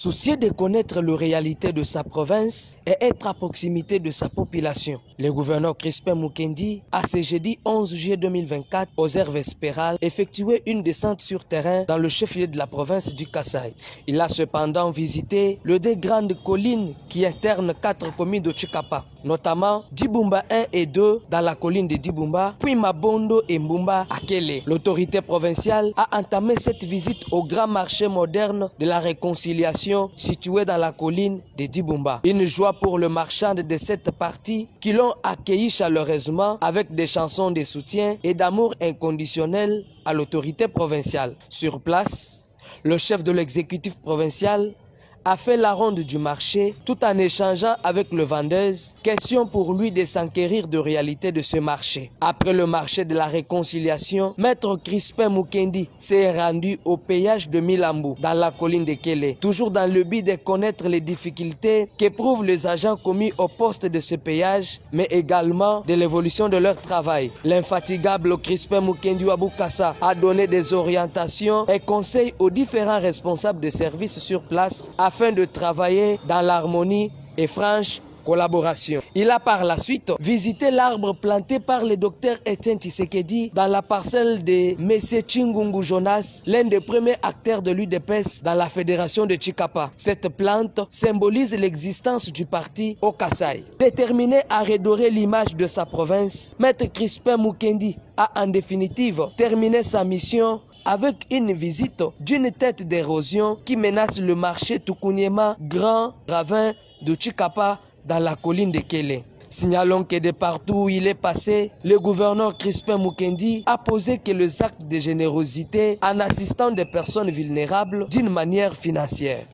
Soucieux de connaître la réalité de sa province et être à proximité de sa population, le gouverneur Crispin Mukendi a ce jeudi 11 juillet 2024 aux aires vespérales effectué une descente sur terrain dans le chef-lieu de la province du Kasaï. Il a cependant visité les deux grandes collines qui internent 4 communes de Tchikapa, notamment Dibumba 1 et 2 dans la colline de Dibumba, puis Mabondo et Mbumba à Kélé. L'autorité provinciale a entamé cette visite au grand marché moderne de la réconciliation situé dans la colline de Dibumba. Une joie pour le marchand de cette partie qui l'ont accueilli chaleureusement avec des chansons de soutien et d'amour inconditionnel à l'autorité provinciale. Sur place, le chef de l'exécutif provincial a fait la ronde du marché tout en échangeant avec le vendeuse, question pour lui de s'enquérir de réalité de ce marché. Après le marché de la réconciliation, maître Crispin Mukendi s'est rendu au péage de Milambu dans la colline de Kélé, toujours dans le but de connaître les difficultés qu'éprouvent les agents commis au poste de ce péage, mais également de l'évolution de leur travail. L'infatigable Crispin Mukendi Wabukasa a donné des orientations et conseils aux différents responsables de services sur place afin de travailler dans l'harmonie et franche collaboration. Il a par la suite visité l'arbre planté par le docteur Etienne Tshisekedi dans la parcelle de M. Chingungu Jonas, l'un des premiers acteurs de l'UDPS dans la fédération de Tchikapa. Cette plante symbolise l'existence du parti au Kasaï. Déterminé à redorer l'image de sa province, Maître Crispin Mukendi a en définitive terminé sa mission avec une visite d'une tête d'érosion qui menace le marché Tukuniema, grand ravin de Tchikapa dans la colline de Kélé. Signalons que de partout où il est passé, le gouverneur Crispin Mukendi a posé que les actes de générosité en assistant des personnes vulnérables d'une manière financière.